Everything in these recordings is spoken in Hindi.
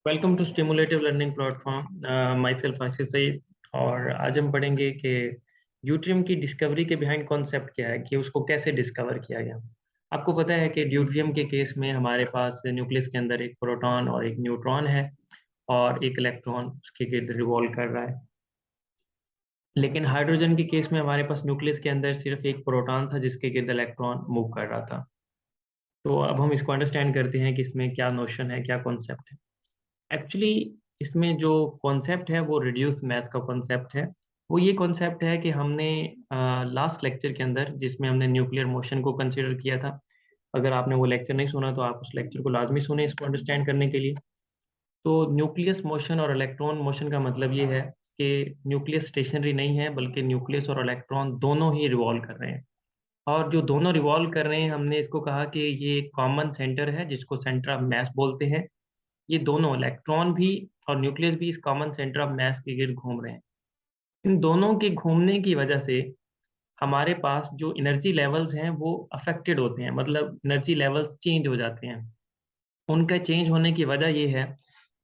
Welcome to stimulative learning platform. Myself Ashish Saeed. और आज हम पढ़ेंगे कि ड्यूट्रियम की डिस्कवरी के बिहाइंड कॉन्सेप्ट क्या है, कि उसको कैसे डिस्कवर किया गया। आपको पता है कि ड्यूट्रियम के केस में हमारे पास न्यूक्लियस के अंदर एक प्रोटॉन और एक न्यूट्रॉन है और एक इलेक्ट्रॉन उसके गिर्द रिवॉल्व कर रहा है। लेकिन हाइड्रोजन के केस में हमारे पास न्यूक्लियस के अंदर सिर्फ एक प्रोटॉन था जिसके गिर्द इलेक्ट्रॉन मूव कर रहा था। तो अब हम इसको अंडरस्टैंड करते हैं कि इसमें क्या नोशन है, क्या कॉन्सेप्ट है। एक्चुअली इसमें जो कॉन्सेप्ट है वो रिड्यूस मैथ का कॉन्सेप्ट है। वो ये कॉन्सेप्ट है कि हमने लास्ट लेक्चर के अंदर जिसमें हमने न्यूक्लियर मोशन को कंसीडर किया था। अगर आपने वो लेक्चर नहीं सुना तो आप उस लेक्चर को लाजमी सुने इसको अंडरस्टैंड करने के लिए। तो न्यूक्लियस मोशन और इलेक्ट्रॉन मोशन का मतलब ये है कि न्यूक्लियस स्टेशनरी नहीं है, बल्कि न्यूक्लियस और इलेक्ट्रॉन दोनों ही रिवॉल्व कर रहे हैं। और जो दोनों रिवॉल्व कर रहे हैं, हमने इसको कहा कि ये कॉमन सेंटर है जिसको सेंटर ऑफ मैस बोलते हैं। ये दोनों इलेक्ट्रॉन भी और न्यूक्लियस भी इस कॉमन सेंटर ऑफ मैस के गिर्द घूम रहे हैं। इन दोनों के घूमने की वजह से हमारे पास जो एनर्जी लेवल्स हैं वो अफेक्टेड होते हैं, मतलब एनर्जी लेवल्स चेंज हो जाते हैं। उनका चेंज होने की वजह ये है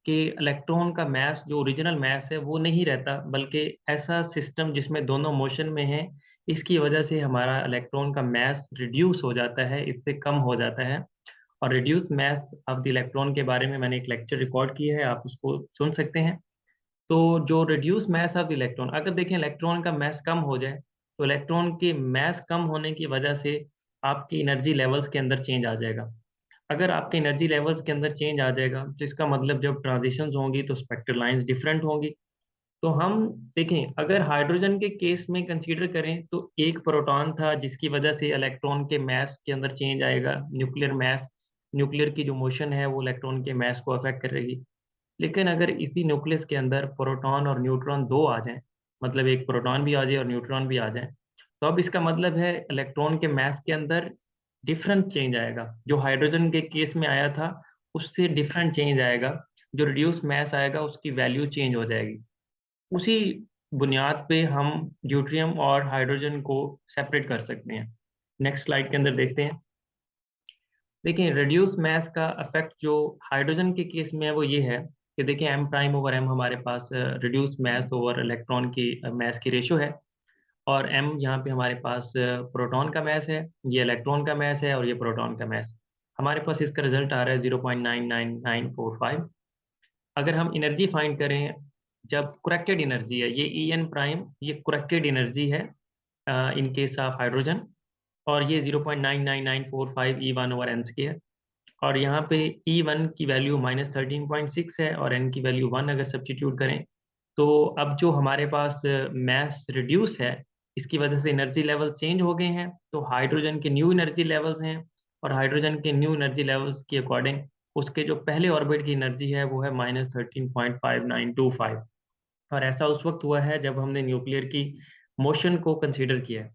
कि इलेक्ट्रॉन का मैस जो ओरिजिनल मैस है वो नहीं रहता, बल्कि ऐसा सिस्टम जिसमें दोनों मोशन में हैं, इसकी वजह से हमारा इलेक्ट्रॉन का मैस रिड्यूस हो जाता है, इससे कम हो जाता है। और reduce mass of the electron के बारे में मैंने एक लेक्चर रिकॉर्ड किया है, आप उसको सुन सकते हैं। तो जो reduce mass of the electron, अगर देखें इलेक्ट्रॉन का मैस कम हो जाए तो इलेक्ट्रॉन के मैस कम होने की वजह से आपकी एनर्जी लेवल्स के अंदर चेंज आ जाएगा। अगर आपके एनर्जी लेवल्स के अंदर चेंज आ जाएगा तो इसका मतलब जब ट्रांजिशंस होंगी तो स्पेक्ट्रल लाइंस डिफरेंट होंगी। तो हम देखें, अगर हाइड्रोजन के केस में कंसीडर करें तो एक प्रोटॉन था जिसकी वजह से इलेक्ट्रॉन के मास के अंदर चेंज आएगा, न्यूक्लियर मास। न्यूक्लियर की जो मोशन है वो इलेक्ट्रॉन के मास को अफेक्ट करेगी। लेकिन अगर इसी न्यूक्लियस के अंदर प्रोटॉन और न्यूट्रॉन दो आ जाएं, मतलब एक प्रोटॉन भी आ जाए और न्यूट्रॉन भी आ जाए, तो अब इसका मतलब है इलेक्ट्रॉन के मास के अंदर डिफरेंट चेंज आएगा। जो हाइड्रोजन के केस में आया था उससे डिफरेंट चेंज आएगा। जो रिड्यूस मास आएगा उसकी वैल्यू चेंज हो जाएगी। उसी बुनियाद पे हम ड्यूट्रियम और हाइड्रोजन को सेपरेट कर सकते हैं। नेक्स्ट स्लाइड के अंदर देखते हैं। देखिए, रिड्यूस मास का इफेक्ट जो हाइड्रोजन के केस में है वो ये है कि देखिए एम प्राइम ओवर एम हमारे पास रिड्यूस मास ओवर इलेक्ट्रॉन की मास की रेशो है। और एम यहाँ पे हमारे पास प्रोटॉन का मास है, ये इलेक्ट्रॉन का मास है और ये प्रोटॉन का मास। हमारे पास इसका रिजल्ट आ रहा है 0.99945। अगर हम एनर्जी फाइंड करें, जब करेक्टेड एनर्जी है, ये ई एन प्राइम, ये करेक्टेड एनर्जी है इन केस ऑफ हाइड्रोजन। और ये 0.99945 E1 ओवर एन स्क्वायर। और यहाँ पे E1 की वैल्यू -13.6 है और N की वैल्यू 1 अगर सब्स्टिट्यूट करें तो अब जो हमारे पास मैस रिड्यूस है, इसकी वजह से एनर्जी लेवल चेंज हो गए हैं। तो हाइड्रोजन के न्यू एनर्जी लेवल्स हैं और हाइड्रोजन के न्यू एनर्जी लेवल्स के अकॉर्डिंग उसके जो पहले ऑर्बिट की एनर्जी है वो है -13.5925। और ऐसा उस वक्त हुआ है जब हमने न्यूक्लियर की मोशन को कंसीडर किया है।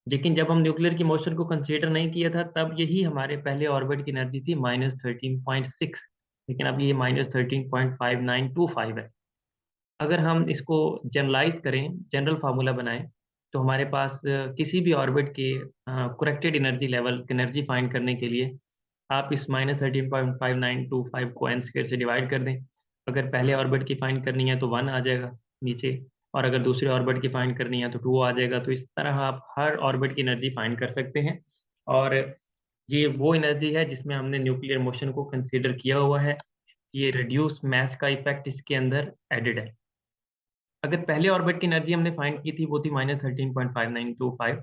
लेकिन जब हम न्यूक्लियर की मोशन को कंसीडर नहीं किया था तब यही हमारे पहले ऑर्बिट की एनर्जी थी -13.6। लेकिन अब ये -13.5925 है। अगर हम इसको जनरलाइज करें, जनरल फार्मूला बनाएं, तो हमारे पास किसी भी ऑर्बिट के corrected energy level energy find करने के लिए आप इस -13.5925 को एन स्क्वायर से डिवाइड कर दें। अगर पहले ऑर्बिट की फाइंड करनी है तो 1 आ जाएगा नीचे, और अगर दूसरे ऑर्बिट की फाइंड करनी है तो 2 आ जाएगा। तो इस तरह आप हर ऑर्बिट की एनर्जी फाइंड कर सकते हैं। और ये वो एनर्जी है जिसमें हमने न्यूक्लियर मोशन को कंसीडर किया हुआ है। ये रिड्यूस मास का इफेक्ट इसके अंदर एडेड है। अगर पहले ऑर्बिट की एनर्जी हमने फाइंड की थी वो थी -13.5925।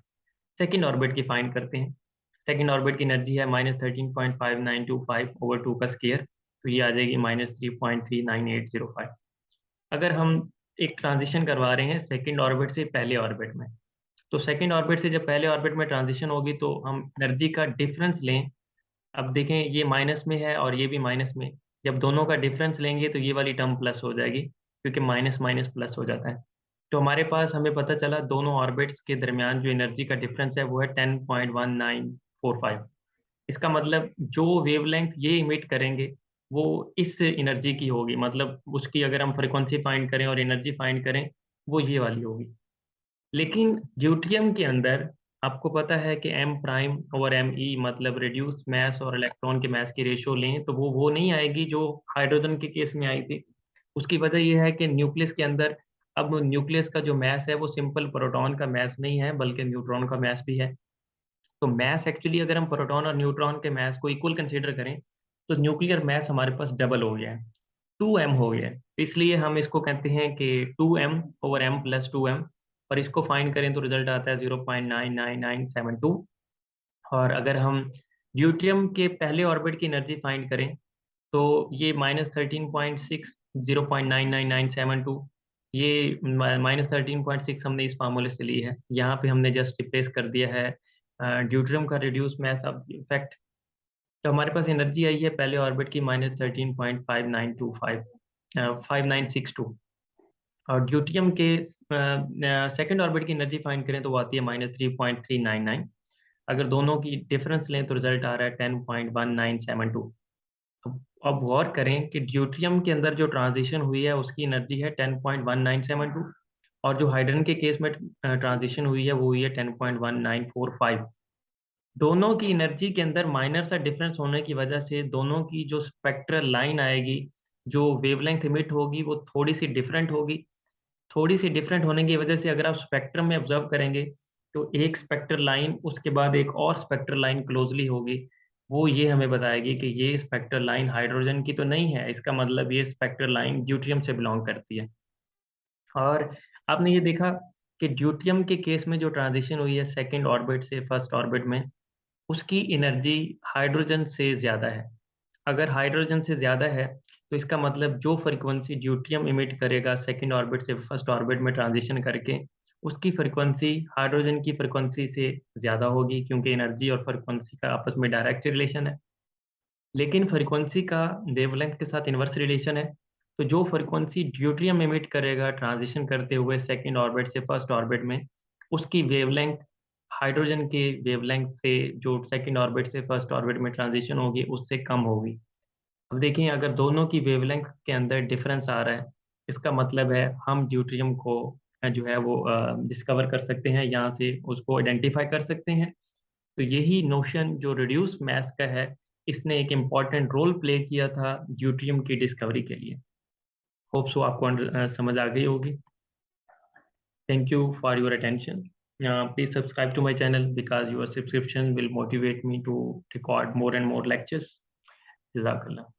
सेकेंड ऑर्बिट की फाइंड करते हैं। सेकेंड ऑर्बिट की एनर्जी है -13.5925 ओवर 2 का स्केयर, तो ये आ जाएगी -3.39805। अगर हम एक ट्रांजिशन करवा रहे हैं सेकेंड ऑर्बिट से पहले ऑर्बिट में, तो सेकेंड ऑर्बिट से जब पहले ऑर्बिट में ट्रांजिशन होगी तो हम एनर्जी का डिफरेंस लें। अब देखें ये माइनस में है और ये भी माइनस में। जब दोनों का डिफरेंस लेंगे तो ये वाली टर्म प्लस हो जाएगी, क्योंकि माइनस माइनस प्लस हो जाता है। तो हमारे पास हमें पता चला दोनों ऑर्बिट्स के दरमियान जो एनर्जी का डिफरेंस है वो है 10.1945। इसका मतलब जो वेवलेंथ ये इमिट करेंगे वो इस एनर्जी की होगी, मतलब उसकी अगर हम फ्रिक्वेंसी फाइंड करें और एनर्जी फाइंड करें वो ये वाली होगी। लेकिन ड्यूटियम के अंदर आपको पता है कि m प्राइम ओवर me मतलब रिड्यूस मास और इलेक्ट्रॉन के मास की रेशियो लें तो वो नहीं आएगी जो हाइड्रोजन के केस में आई थी। उसकी वजह ये है कि न्यूक्लियस के अंदर अब न्यूक्लियस का जो मास है वो सिंपल प्रोटॉन का मास नहीं है बल्कि न्यूट्रॉन का मास भी है। तो मास एक्चुअली अगर हम प्रोटॉन और न्यूट्रॉन के मास को इक्वल कंसीडर करें तो न्यूक्लियर मास हमारे पास डबल हो गया है, 2m हो गया है। इसलिए हम इसको कहते हैं कि 2m over m plus 2m, और इसको फाइंड करें तो रिजल्ट आता है 0.99972। और अगर हम ड्यूट्रियम के पहले ऑर्बिट की एनर्जी फाइंड करें तो ये -13.6, 0.99972, ये -13.6 हमने इस फार्मूले से ली है। यहाँ पे हमने जस्ट रिप्लेस कर दिया है ड्यूट्रियम का रिड्यूस मास ऑफ इफेक्ट। तो हमारे पास एनर्जी आई है पहले ऑर्बिट की -13.5925, 5962। और ड्यूटियम के सेकंड ऑर्बिट की एनर्जी फाइंड करें तो वो आती है -3.399। अगर दोनों की डिफरेंस लें तो रिजल्ट आ रहा है 10.1972। अब गौर करें कि ड्यूटियम के अंदर जो ट्रांजिशन हुई है उसकी एनर्जी है 10.1972, और जो हाइड्रोजन के केस में ट्रांजिशन हुई है वो हुई है 10.1945। दोनों की एनर्जी के अंदर माइनर सा डिफरेंस होने की वजह से दोनों की जो स्पेक्ट्रल लाइन आएगी, जो वेवलेंथ इमिट होगी वो थोड़ी सी डिफरेंट होगी। थोड़ी सी डिफरेंट होने की वजह से अगर आप स्पेक्ट्रम में ऑब्जर्व करेंगे तो एक स्पेक्ट्रल लाइन उसके बाद एक और स्पेक्ट्रल लाइन क्लोजली होगी। वो ये हमें बताएगी कि ये स्पेक्ट्रल लाइन हाइड्रोजन की तो नहीं है, इसका मतलब ये स्पेक्ट्रल लाइन ड्यूटियम से बिलोंग करती है। और आपने ये देखा कि ड्यूटियम के केस में जो ट्रांजिशन हुई है सेकेंड ऑर्बिट से फर्स्ट ऑर्बिट में, उसकी एनर्जी हाइड्रोजन से ज़्यादा है। अगर हाइड्रोजन से ज़्यादा है तो इसका मतलब जो फ्रीक्वेंसी ड्यूटियम इमिट करेगा सेकेंड ऑर्बिट से फर्स्ट ऑर्बिट में ट्रांजिशन करके, उसकी फ्रीक्वेंसी हाइड्रोजन की फ्रीक्वेंसी से ज़्यादा होगी, क्योंकि एनर्जी और फ्रीक्वेंसी का आपस में डायरेक्ट रिलेशन है। लेकिन फ्रीक्वेंसी का वेवलेंथ के साथ इनवर्स रिलेशन है। तो जो फ्रीक्वेंसी ड्यूटियम इमिट करेगा ट्रांजिशन करते हुए सेकेंड ऑर्बिट से फर्स्ट ऑर्बिट में, उसकी वेवलेंथ हाइड्रोजन के वेवलेंथ से जो सेकेंड ऑर्बिट से फर्स्ट ऑर्बिट में ट्रांजिशन होगी उससे कम होगी। अब देखिए अगर दोनों की वेवलेंथ के अंदर डिफरेंस आ रहा है, इसका मतलब है हम ड्यूटियम को जो है वो डिस्कवर कर सकते हैं, यहाँ से उसको आइडेंटिफाई कर सकते हैं। तो यही नोशन जो रिड्यूस मास का है, इसने एक इम्पॉर्टेंट रोल प्ले किया था ड्यूटियम की डिस्कवरी के लिए। होप सो आपको समझ आ गई होगी। Thank you for your attention. Please subscribe to my channel because your subscription will motivate me to record more and more lectures. Jazakallah.